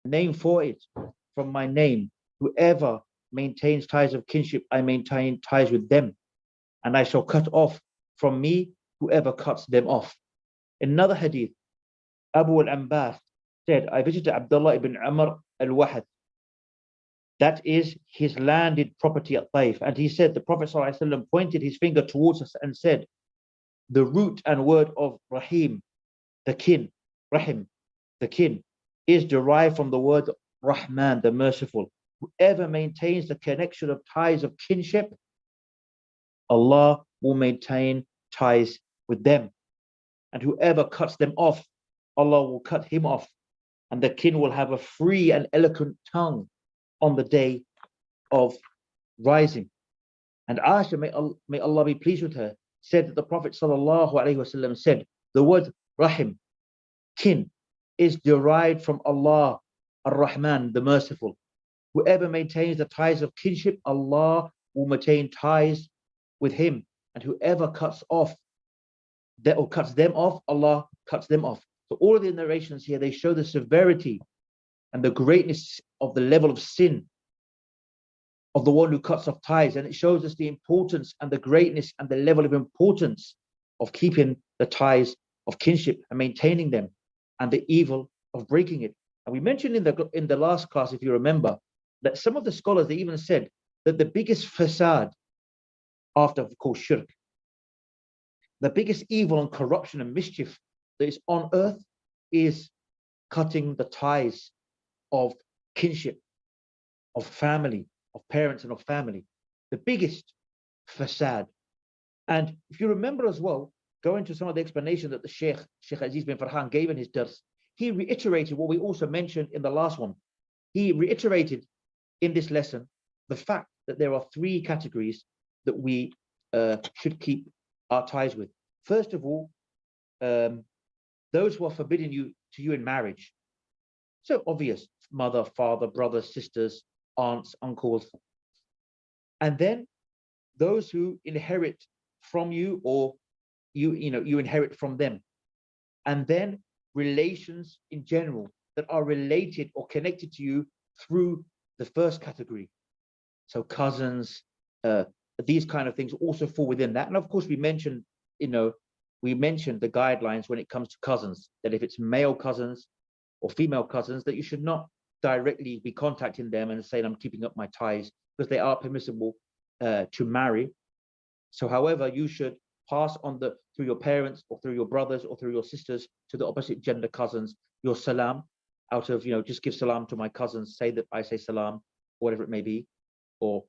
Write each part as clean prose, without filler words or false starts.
name for it from my name. Whoever maintains ties of kinship, I maintain ties with them, and I shall cut off from me whoever cuts them off. In another hadith, Abu al-Ambas said, I visited Abdullah ibn Umar al-Wahad. That is his landed property at Taif. And he said, the Prophet ﷺ pointed his finger towards us and said, the root and word of Rahim, the kin, Rahim, the kin, is derived from the word Rahman, the merciful. Whoever maintains the connection of ties of kinship, Allah will maintain ties with them. And whoever cuts them off, Allah will cut him off. And the kin will have a free and eloquent tongue on the day of rising. And Aisha, may Allah be pleased with her, said that the Prophet ﷺ said, the word Rahim, kin, is derived from Allah, Ar-Rahman, the merciful. Whoever maintains the ties of kinship, Allah will maintain ties with him. And whoever cuts off or cuts them off, Allah cuts them off. So all of the narrations here, they show the severity and the greatness of the level of sin of the one who cuts off ties. And it shows us the importance and the greatness and the level of importance of keeping the ties of kinship and maintaining them, and the evil of breaking it. And we mentioned in the last class, if you remember, that some of the scholars, they even said that the biggest fasad, after of course shirk, the biggest evil and corruption and mischief that is on earth is cutting the ties of kinship, of family, of parents and of family. The biggest fasad. And if you remember as well, going to some of the explanation that the Sheikh Aziz bin Farhan gave in his dars, he reiterated what we also mentioned in the last one. He reiterated in this lesson the fact that there are three categories that we should keep our ties with. First of all, those who are forbidden to you in marriage. So obvious, mother, father, brothers, sisters, aunts, uncles. And then those who inherit from you, or you inherit from them. And then relations in general that are related or connected to you through the first category. So cousins, these kind of things also fall within that. And of course, we mentioned the guidelines when it comes to cousins, that if it's male cousins or female cousins, that you should not directly be contacting them and saying, I'm keeping up my ties, because they are permissible to marry. So however, you should pass on through your parents or through your brothers or through your sisters to the opposite gender cousins, your salam, out of, just give salam to my cousins, say that I say salam, whatever it may be, or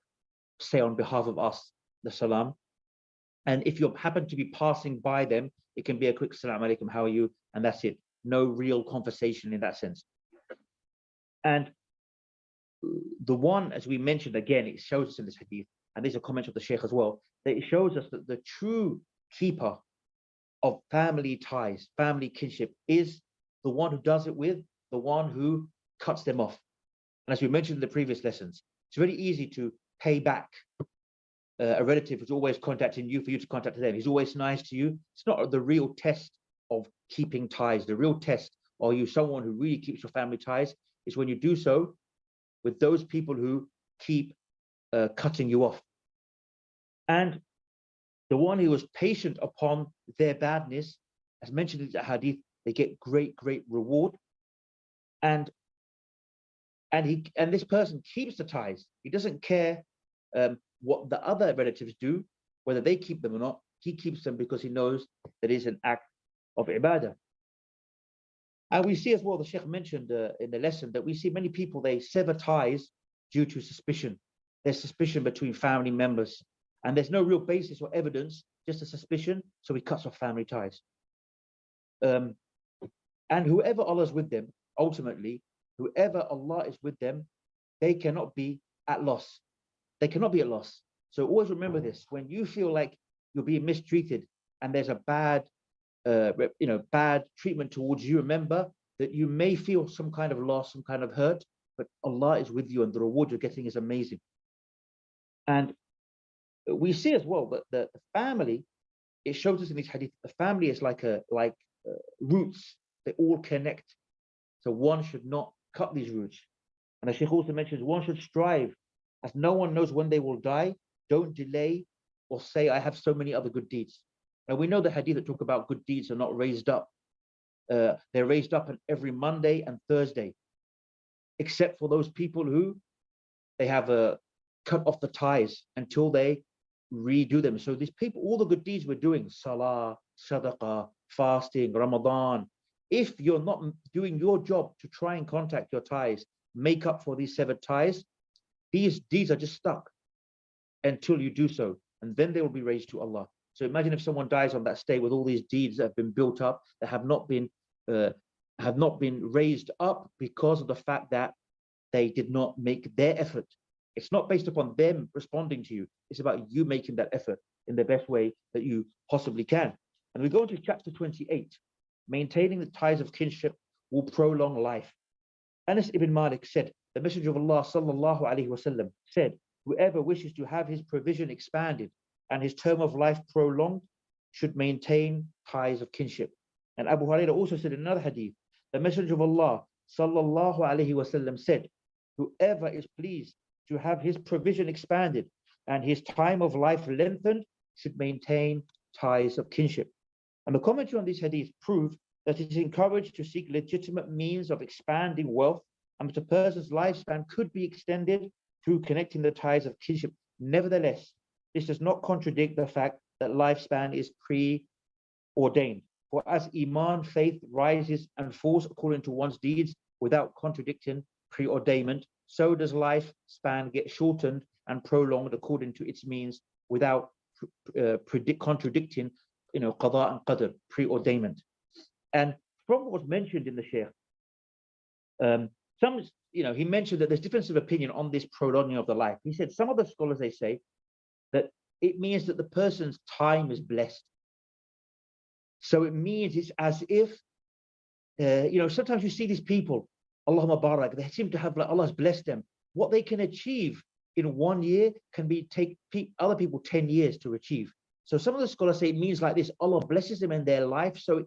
say on behalf of us the salam. And if you happen to be passing by them, it can be a quick salam alaikum, how are you? And that's it. No real conversation in that sense. And the one, as we mentioned again, it shows us in this hadith, and these are comments of the Shaykh as well, that it shows us that the true keeper of family ties, family kinship, is the one who does it with the one who cuts them off. And as we mentioned in the previous lessons, it's very easy to pay back a relative who's always contacting you for you to contact them. He's always nice to you. It's not the real test of keeping ties. The real test, are you someone who really keeps your family ties, is when you do so with those people who keep cutting you off. And the one who was patient upon their badness, as mentioned in the hadith, they get great reward. And this person keeps the ties. He doesn't care what the other relatives do, whether they keep them or not. He keeps them because he knows that it is an act of ibadah. And we see as well, the Sheikh mentioned in the lesson, that we see many people, they sever ties due to suspicion. There's suspicion between family members, and there's no real basis or evidence, just a suspicion, so he cuts off family ties. And whoever Allah is with them, ultimately, whoever Allah is with them, they cannot be at loss. They cannot be at loss. So always remember this: when you feel like you're being mistreated and there's a bad treatment towards you, remember that you may feel some kind of loss, some kind of hurt, but Allah is with you, and the reward you're getting is amazing. And we see as well that the family, it shows us in this hadith, the family is like roots. They all connect. So one should not cut these roots. And the Shaykh also mentions one should strive, as no one knows when they will die. Don't delay or say, I have so many other good deeds. Now we know the hadith that talk about good deeds are not raised up. They're raised up on every Monday and Thursday, except for those people who they have cut off the ties until they redo them. So these people, all the good deeds we're doing, salah, sadaqah, fasting, Ramadan, if you're not doing your job to try and contact your ties, make up for these severed ties, these deeds are just stuck until you do so, and then they will be raised to Allah. So imagine if someone dies on that state with all these deeds that have been built up, that have not been raised up because of the fact that they did not make their effort. It's not based upon them responding to you. It's about you making that effort in the best way that you possibly can. And we go into chapter 28. Maintaining the ties of kinship will prolong life. Anas ibn Malik said, the Messenger of Allah sallallahu alaihi wasallam said, whoever wishes to have his provision expanded and his term of life prolonged should maintain ties of kinship. And Abu Hurairah also said in another hadith, the Messenger of Allah sallallahu alaihi wasallam said, whoever is pleased to have his provision expanded and his time of life lengthened should maintain ties of kinship. And the commentary on this hadith prove that it is encouraged to seek legitimate means of expanding wealth, and that a person's lifespan could be extended through connecting the ties of kinship. Nevertheless, this does not contradict the fact that lifespan is preordained. For as Iman, faith, rises and falls according to one's deeds without contradicting preordainment, so does lifespan get shortened and prolonged according to its means without contradicting, qada and qadr, preordainment. And from what was mentioned in the Shaykh, he mentioned that there's difference of opinion on this prolonging of the life. He said some of the scholars, they say that it means that the person's time is blessed. So it means it's as if, sometimes you see these people, Allahumma barak, they seem to have, like, Allah's blessed them. What they can achieve in 1 year can take other people 10 years to achieve. So some of the scholars say it means like this: Allah blesses them in their life, so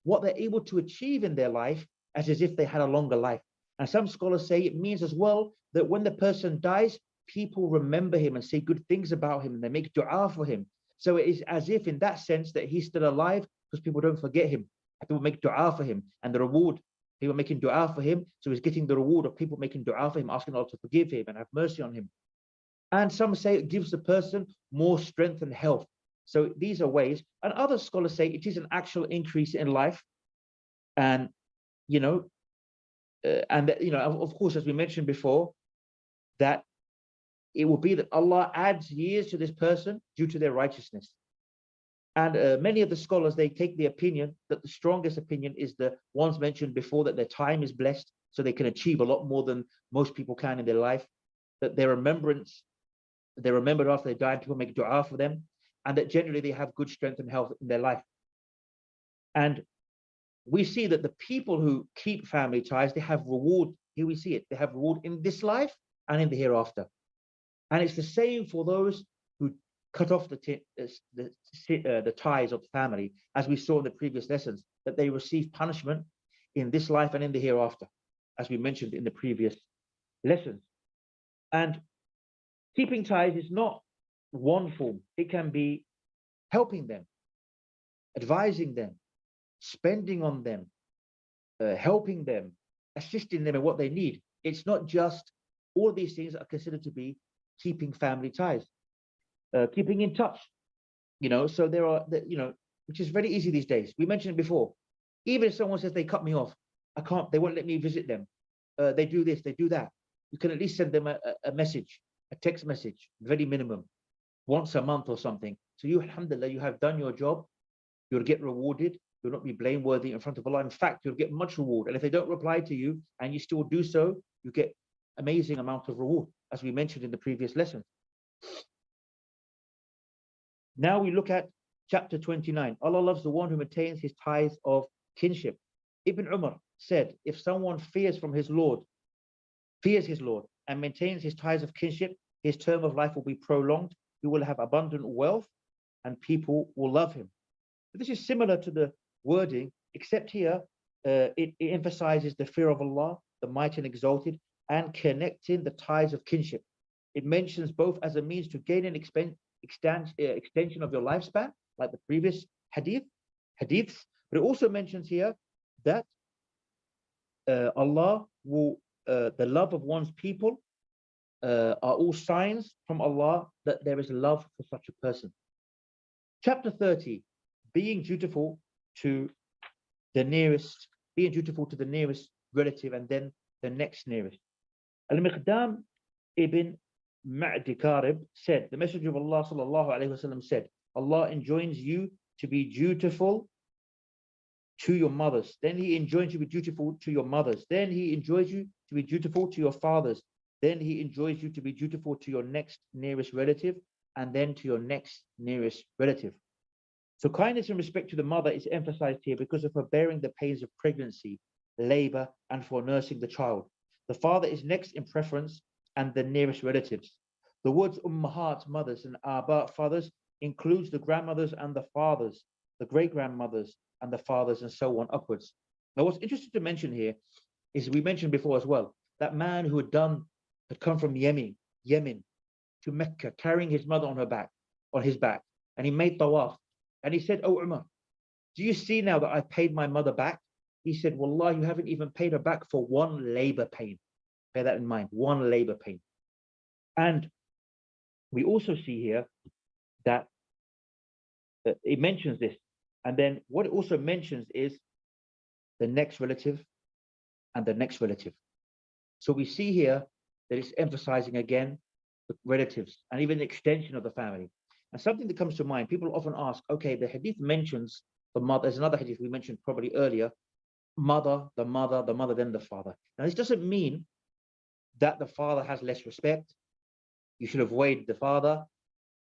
what they're able to achieve in their life as if they had a longer life. And some scholars say it means as well that when the person dies, people remember him and say good things about him, and they make dua for him. So it is as if in that sense that he's still alive, because people don't forget him. People make dua for him, and the reward, people making dua for him, so he's getting the reward of people making dua for him, asking Allah to forgive him and have mercy on him. And some say it gives the person more strength and health. So these are ways. And other scholars say it is an actual increase in life. And, of course, as we mentioned before, that it will be that Allah adds years to this person due to their righteousness. And many of the scholars, they take the opinion that the strongest opinion is the ones mentioned before, that their time is blessed, so they can achieve a lot more than most people can in their life, that they're remembered after they die, and people make dua for them, and that generally they have good strength and health in their life. And we see that the people who keep family ties, they have reward. Here we see it. They have reward in this life and in the hereafter. And it's the same for those who cut off the ties of the family, as we saw in the previous lessons, that they receive punishment in this life and in the hereafter, as we mentioned in the previous lessons. And keeping ties is not one form. It can be helping them, advising them, spending on them, helping them, assisting them in what they need. It's not just, all of these things are considered to be keeping family ties, keeping in touch, so there are, which is very easy these days. We mentioned it before. Even if someone says they cut me off, they won't let me visit them. They do this, they do that. You can at least send them a message, a text message, very minimum, once a month or something. So you, alhamdulillah, you have done your job. You'll get rewarded. You'll not be blameworthy in front of Allah. In fact, you'll get much reward. And if they don't reply to you and you still do so, you get amazing amount of reward, as we mentioned in the previous lesson. Now we look at chapter 29. Allah loves the one who maintains his ties of kinship. Ibn Umar said, if someone fears his Lord, and maintains his ties of kinship, his term of life will be prolonged. He will have abundant wealth, and people will love him. This is similar to the wording, except here it emphasizes the fear of Allah the mighty and exalted, and connecting the ties of kinship. It mentions both as a means to gain an extension of your lifespan, like the previous hadiths, but it also mentions here that Allah will, the love of one's people are all signs from Allah that there is love for such a person. Chapter 30, being dutiful to the nearest, relative and then the next nearest. Al-Miqdam ibn Ma'di Karib said, the Messenger of Allah sallallahu alaihi wasallam said, Allah enjoins you to be dutiful to your mothers. Then he enjoins you to be dutiful to your mothers. Then he enjoins you to be dutiful to your fathers. Then he enjoins you to be dutiful to your next nearest relative, and then to your next nearest relative. So kindness in respect to the mother is emphasized here because of her bearing the pains of pregnancy, labor, and for nursing the child. The father is next in preference and the nearest relatives. The words ummahat, mothers, and aba, fathers, includes the grandmothers and the fathers, the great-grandmothers and the fathers, and so on upwards. Now what's interesting to mention here is, we mentioned before as well, that man who had come from Yemen to Mecca, carrying his mother on his back, and he made tawaf, and he said, "Oh Umar, do you see now that I paid my mother back?" He said, "Wallah, you haven't even paid her back for one labor pain." Bear that in mind, one labor pain. And we also see here that it mentions this, and then what it also mentions is the next relative and the next relative. So we see here that it's emphasizing again the relatives and even the extension of the family. And something that comes to mind, people often ask, okay, the hadith mentions the mother. There's another hadith we mentioned probably earlier, the mother, then the father. Now this doesn't mean that the father has less respect. You should avoid the father.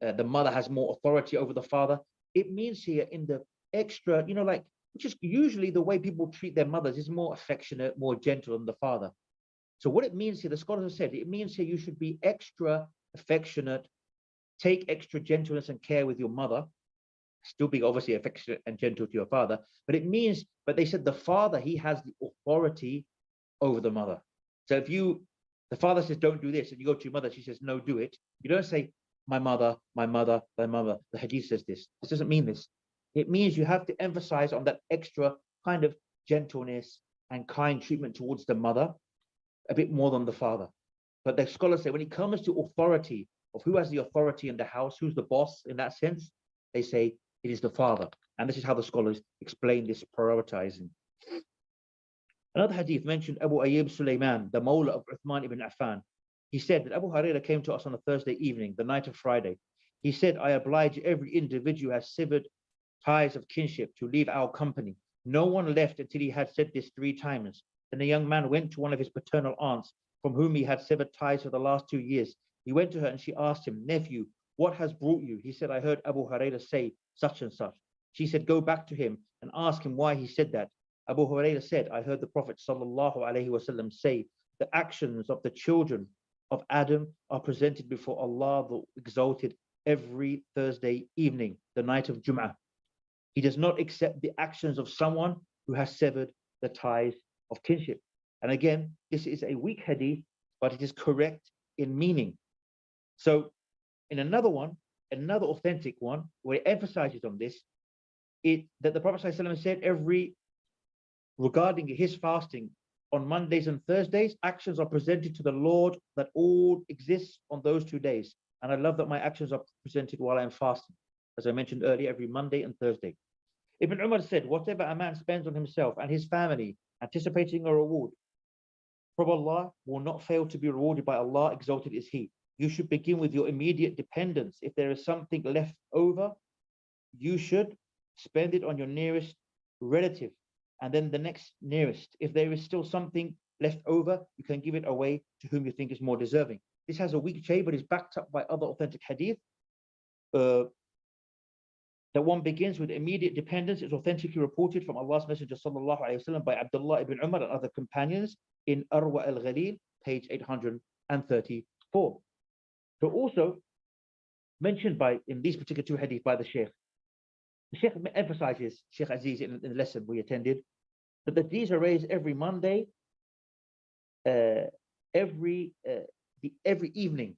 The mother has more authority over the father. It means here in the extra, which is usually the way people treat their mothers, is more affectionate, more gentle than the father. So what it means here, the scholars have said, it means here you should be extra affectionate, take extra gentleness and care with your mother, still be obviously affectionate and gentle to your father, but they said the father, he has the authority over the mother. So if the father says, don't do this, and you go to your mother, she says, no, do it. You don't say, my mother, thy mother. The hadith says this. This doesn't mean this. It means you have to emphasize on that extra kind of gentleness and kind treatment towards the mother, a bit more than the father. But the scholars say when it comes to authority, of who has the authority in the house, who's the boss in that sense, they say it is the father. And this is how the scholars explain this prioritizing. Another hadith mentioned Abu Ayyub Sulaiman, the Mawla of Uthman ibn Affan. He said that Abu Hurairah came to us on a Thursday evening, the night of Friday. He said, I oblige every individual who has severed ties of kinship to leave our company. No one left until he had said this 3 times. Then the young man went to one of his paternal aunts, from whom he had severed ties for the last 2 years. He went to her and she asked him, nephew, what has brought you? He said, I heard Abu Hurairah say such and such. She said, go back to him and ask him why he said that. Abu Hurairah said, I heard the Prophet sallallahu alaihi wasallam say, the actions of the children of Adam are presented before Allah the Exalted every Thursday evening, the night of Jum'ah. He does not accept the actions of someone who has severed the ties of kinship. And again, this is a weak hadith, but it is correct in meaning. So in another authentic one, where it emphasizes on this, that the Prophet ﷺ said regarding his fasting on Mondays and Thursdays, actions are presented to the Lord that all exists on those 2 days. And I love that my actions are presented while I'm fasting, as I mentioned earlier, every Monday and Thursday. Ibn Umar said, whatever a man spends on himself and his family, anticipating a reward from Allah, will not fail to be rewarded by Allah, exalted is He. You should begin with your immediate dependents. If there is something left over, you should spend it on your nearest relative, and then the next nearest. If there is still something left over, you can give it away to whom you think is more deserving. This has a weak chain, but is backed up by other authentic hadith. That one begins with immediate dependence is authentically reported from Allah's Messenger sallallahu alaihi wasallam by Abdullah ibn Umar and other companions in Arwa al-Ghalil, page 834. So also mentioned in these particular 2 hadith by the Shaykh. The Shaykh emphasizes, Shaykh Aziz in the lesson we attended, that these are raised every Monday uh, every every evening,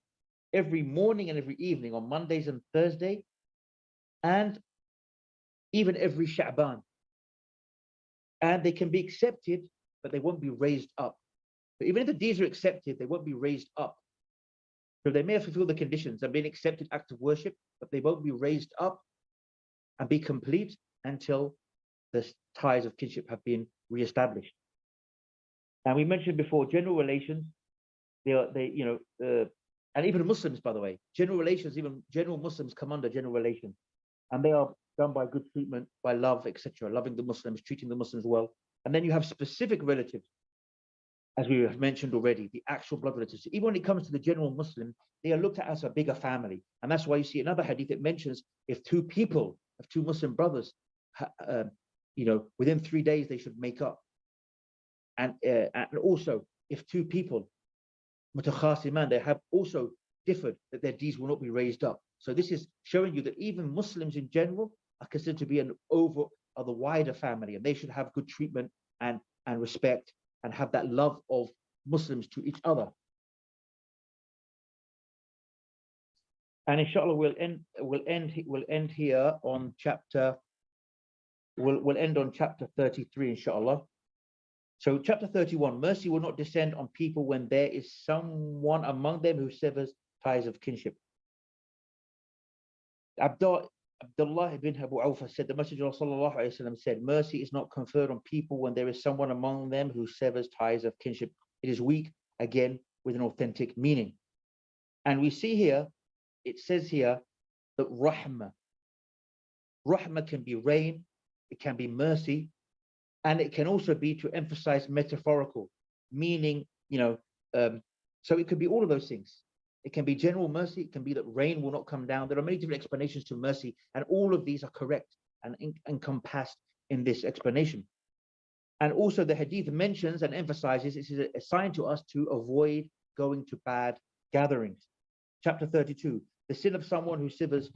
every morning and every evening on Mondays and Thursday, and even every Sha'ban. And they can be accepted, but they won't be raised up. So even if the deeds are accepted, they won't be raised up. So they may have fulfilled the conditions and been accepted acts of worship, but they won't be raised up and be complete until the ties of kinship have been reestablished. And we mentioned before, general relations, and even Muslims, by the way, general relations, even general Muslims come under general relations, and they are done by good treatment, by love, etc., loving the Muslims, treating the Muslims well. And then you have specific relatives, as we have mentioned already, the actual blood relatives. Even when it comes to the general Muslim, they are looked at as a bigger family. And that's why you see another hadith that mentions if two Muslim brothers, within 3 days they should make up. And also, if two people, mutakhasiman, they have also differed, that their deeds will not be raised up. So this is showing you that even Muslims in general are considered to be the wider family, and they should have good treatment and respect and have that love of Muslims to each other. And inshallah, we'll end here on chapter. We'll end on chapter 33, inshallah. So chapter 31, mercy will not descend on people when there is someone among them who severs ties of kinship. Abdullah ibn Abu Awfa said, the Messenger of Allah said, mercy is not conferred on people when there is someone among them who severs ties of kinship. It is weak, again, with an authentic meaning. And we see here, it says here that rahmah can be rain, it can be mercy, and it can also be to emphasize metaphorical, meaning, so it could be all of those things. It can be general mercy, it can be that rain will not come down. There are many different explanations to mercy, and all of these are correct and encompassed in this explanation. And also the hadith mentions and emphasizes it is a sign to us to avoid going to bad gatherings. Chapter 32, the sin of someone who severs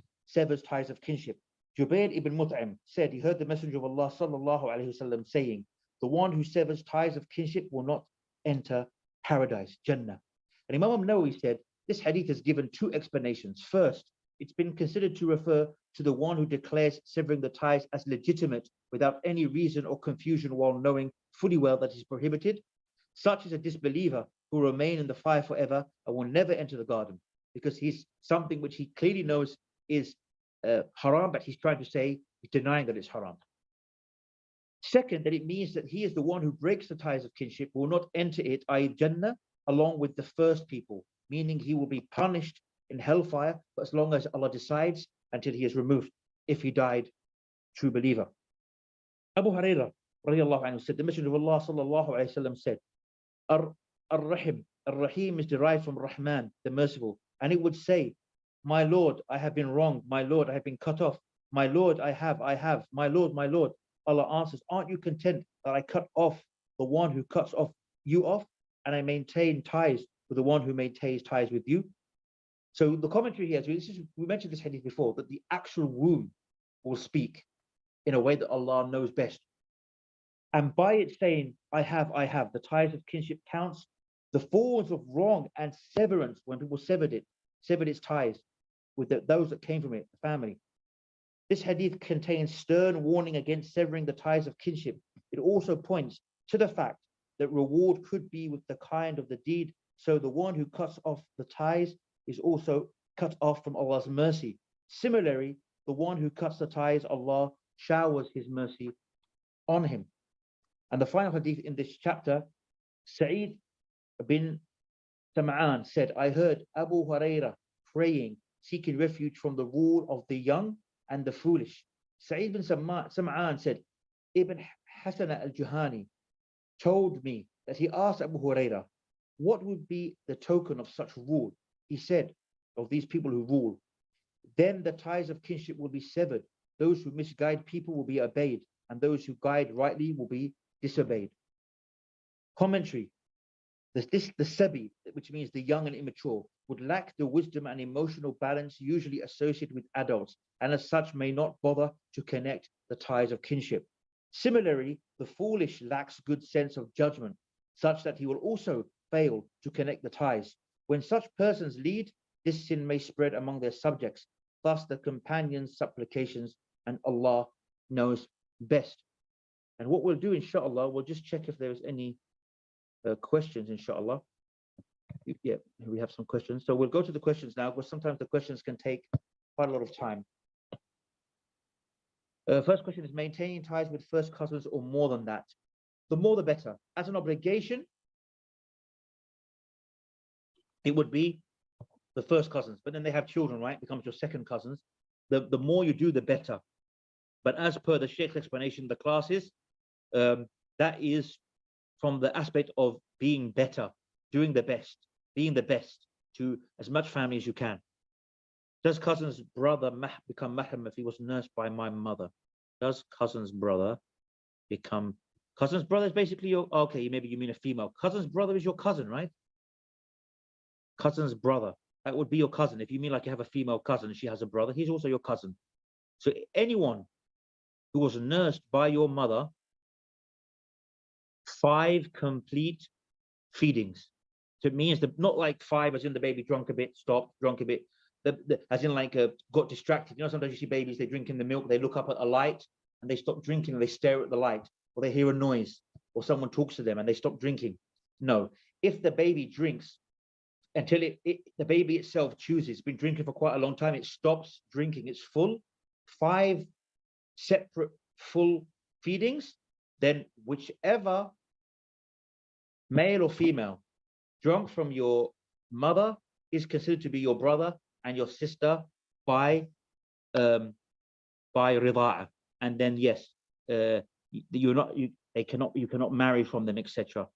ties of kinship. Jubair ibn Mut'im said he heard the Messenger of Allah sallallahu alaihi wasallam saying, the one who severs ties of kinship will not enter paradise, Jannah. And Imam Nawawi said, this hadith has given two explanations. First, it's been considered to refer to the one who declares severing the ties as legitimate without any reason or confusion while knowing fully well that it is prohibited. Such is a disbeliever who will remain in the fire forever and will never enter the garden, because he's something which he clearly knows is haram, but he's trying to say, he's denying that it's haram. Second, that it means that he is the one who breaks the ties of kinship, will not enter it, i.e. Jannah, along with the first people, meaning he will be punished in hellfire for as long as Allah decides, until he is removed, if he died true believer. Abu Hurairah radiallahu anhu said, the Messenger of Allah sallallahu alayhi wasallam said, Ar-Rahim is derived from Rahman, the merciful, and it would say, my Lord, I have been wronged, my Lord, I have been cut off, my Lord, I have, my Lord, my Lord. Allah answers, aren't you content that I cut off the one who cuts off you off, and I maintain ties with the one who maintains ties with you? So the commentary here, we mentioned this hadith before, that the actual womb will speak in a way that Allah knows best. And by it saying, I have, the ties of kinship counts the forms of wrong and severance when people severed its ties with those that came from it, the family. This hadith contains stern warning against severing the ties of kinship. It also points to the fact that reward could be with the kind of the deed. So the one who cuts off the ties is also cut off from Allah's mercy. Similarly, the one who cuts the ties, Allah showers his mercy on him. And the final hadith in this chapter, Sa'id bin Sam'an said, I heard Abu Hurairah praying, seeking refuge from the rule of the young and the foolish. Sa'id bin Sam'an said, Ibn Hasan al-Juhani told me that he asked Abu Hurairah, what would be the token of such rule? He said, of these people who rule, then the ties of kinship will be severed. Those who misguide people will be obeyed, and those who guide rightly will be disobeyed. Commentary. The sabi, which means the young and immature, would lack the wisdom and emotional balance usually associated with adults, and as such may not bother to connect the ties of kinship. Similarly, the foolish lacks good sense of judgment, such that he will also fail to connect the ties. When such persons lead, this sin may spread among their subjects. Thus, the companions' supplications, and Allah knows best. And what we'll do, inshallah, we'll just check if there's any questions, inshallah. Yeah, we have some questions. So we'll go to the questions now, because sometimes the questions can take quite a lot of time. First question is maintaining ties with first cousins or more than that. The more the better. As an obligation, it would be the first cousins, but then they have children, right? Becomes your second cousins. The more you do, the better. But as per the Sheikh's explanation, the classes, that is from the aspect of being better, doing the best, being the best to as much family as you can. Does cousin's brother become mahram if he was nursed by my mother? Does cousin's brother become... Cousin's brother is basically your... Okay, maybe you mean a female. Cousin's brother is your cousin, right? Cousin's brother. That would be your cousin. If you mean like you have a female cousin and she has a brother, he's also your cousin. So anyone who was nursed by your mother, 5 complete feedings. So it means that not like 5 as in the baby drunk a bit, stopped, drunk a bit, as in like got distracted. You know, sometimes you see babies, they drink in the milk, they look up at a light and they stop drinking and they stare at the light, or they hear a noise, or someone talks to them and they stop drinking. No, if the baby drinks until the baby itself chooses, been drinking for quite a long time, it stops drinking, it's full, 5 separate full feedings, then whichever male or female drunk from your mother is considered to be your brother and your sister by rida'a. And then yes, you cannot marry from them, etc.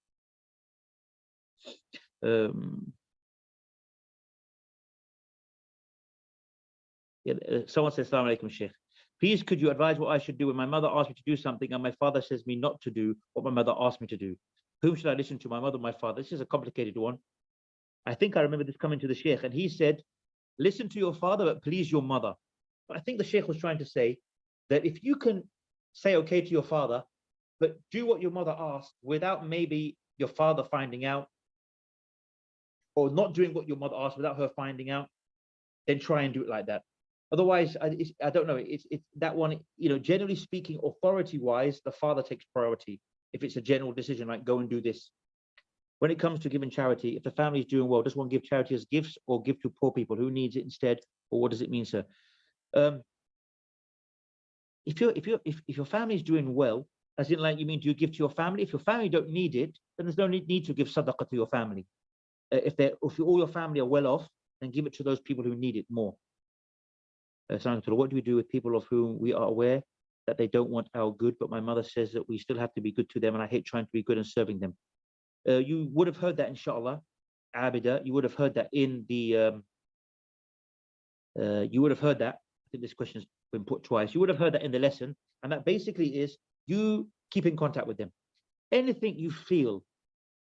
Someone says, Assalamu alaikum, Sheikh. Please, could you advise what I should do when my mother asks me to do something and my father says me not to do what my mother asked me to do? Whom should I listen to, my mother or my father? This is a complicated one. I think I remember this coming to the Sheikh, and he said, listen to your father, but please your mother. But I think the Sheikh was trying to say that if you can say okay to your father, but do what your mother asked without maybe your father finding out, or not doing what your mother asked without her finding out, then try and do it like that. Otherwise, I don't know, it's that one, you know, generally speaking, authority-wise, the father takes priority. If it's a general decision, like go and do this. When it comes to giving charity, if the family is doing well, does one give charity as gifts or give to poor people? Who needs it instead? Or what does it mean, sir? If your family is doing well, as in like, you mean, do you give to your family? If your family don't need it, then there's no need to give sadaqah to your family. If all your family are well off, then give it to those people who need it more. What do we do with people of whom we are aware that they don't want our good, but my mother says that we still have to be good to them, and I hate trying to be good and serving them? You would have heard that, inshallah, Abida. You would have heard that in the. You would have heard that. I think this question's been put twice. You would have heard that in the lesson, and that basically is you keep in contact with them. Anything you feel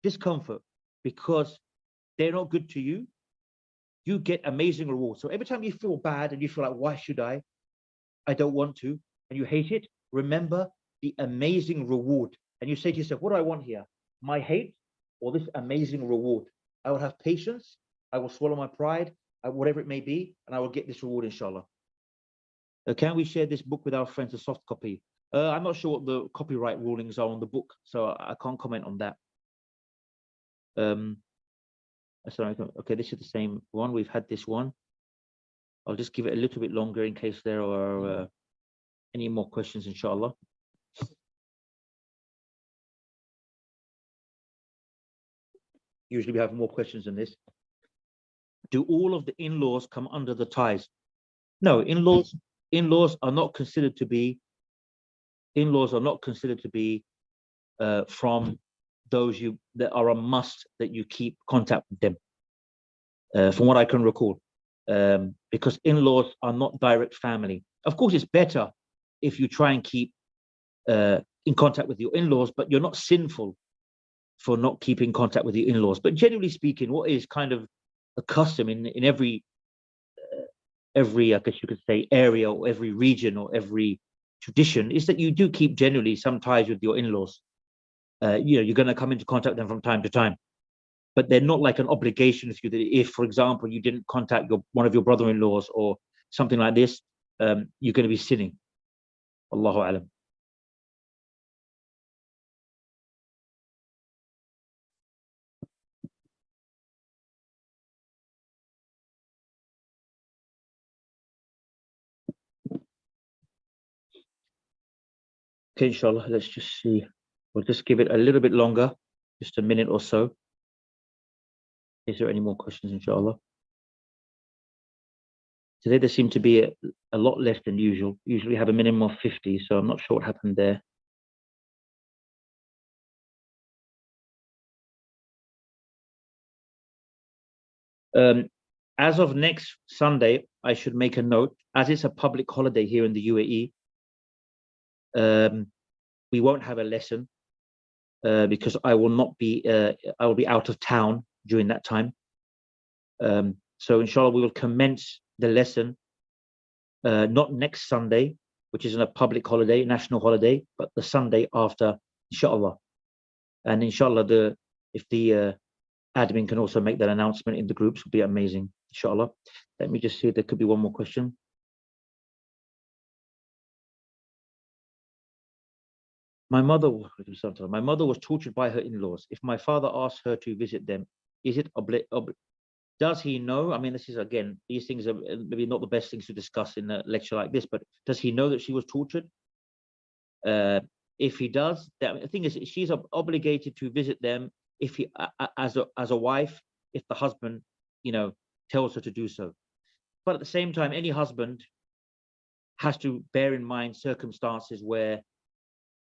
discomfort because they're not good to you, you get amazing rewards. So every time you feel bad and you feel like, why should I don't want to, and you hate it, remember the amazing reward. And you say to yourself, what do I want here? My hate or this amazing reward? I will have patience, I will swallow my pride, whatever it may be, and I will get this reward, inshallah. Can we share this book with our friends, a soft copy? I'm not sure what the copyright rulings are on the book, so I can't comment on that. Okay, this is the same one. We've had this one. I'll just give it a little bit longer in case there are any more questions, inshallah. Usually we have more questions than this. Do all of the in-laws come under the ties? No, in-laws are not considered to be from those that are a must that you keep contact with them, from what I can recall, because in-laws are not direct family. Of course, it's better if you try and keep in contact with your in-laws, but you're not sinful for not keeping contact with your in-laws. But generally speaking, what is kind of a custom in every I guess you could say, area, or every region, or every tradition, is that you do keep generally some ties with your in-laws. You're going to come into contact with them from time to time. but they're not like an obligation of you that if, for example, you didn't contact one of your brother-in-laws or something like this, you're going to be sinning. Allahu alam. Okay, inshallah, let's just see. We'll just give it a little bit longer, just a minute or so. Is there any more questions, inshallah? Today there seem to be a lot less than usual. Usually have a minimum of 50, so I'm not sure what happened there. As of next Sunday, I should make a note, as it's a public holiday here in the UAE, we won't have a lesson because I will not be, I will be out of town during that time. So inshallah, we will commence the lesson not next Sunday, which is a public holiday, national holiday, but the Sunday after, inshallah. And inshallah, if the admin can also make that announcement in the groups, would be amazing, inshallah. Let me just see if there could be one more question. My mother was tortured by her in-laws. If my father asked her to visit them, is it does he know? I mean, this is, again, these things are maybe not the best things to discuss in a lecture like this, but does he know that she was tortured? If he does, the thing is, she's obligated to visit them if he, as a wife, if the husband, tells her to do so. But at the same time, any husband has to bear in mind circumstances where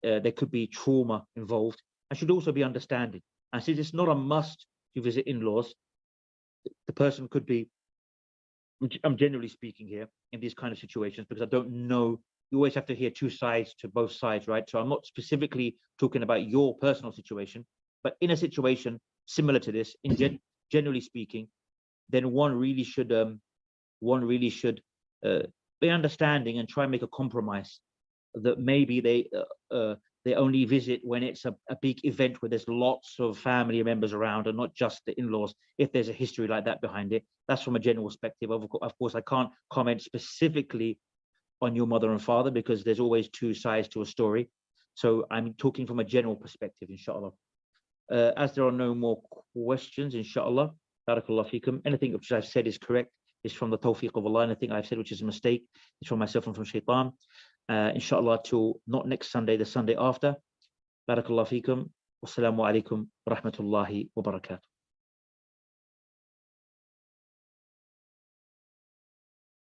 there could be trauma involved, and should also be understanding. And since it's not a must to visit in-laws, the person could be, I'm generally speaking here in these kind of situations, because I don't know, you always have to hear two sides to both sides, right? So I'm not specifically talking about your personal situation, but in a situation similar to this, generally speaking, then one really should be understanding and try and make a compromise, that maybe they only visit when it's a big event where there's lots of family members around and not just the in-laws, if there's a history like that behind it. That's from a general perspective. Of course, I can't comment specifically on your mother and father because there's always two sides to a story. So I'm talking from a general perspective, inshallah. As there are no more questions, inshallah, barakallah fikum, anything which I've said is correct is from the tawfiq of Allah. Anything I've said which is a mistake is from myself and from shaitan. Inshallah, till not next Sunday, the Sunday after. Barakallah fikum. Wassalamu alaikum wa rahmatullahi wa barakatuh.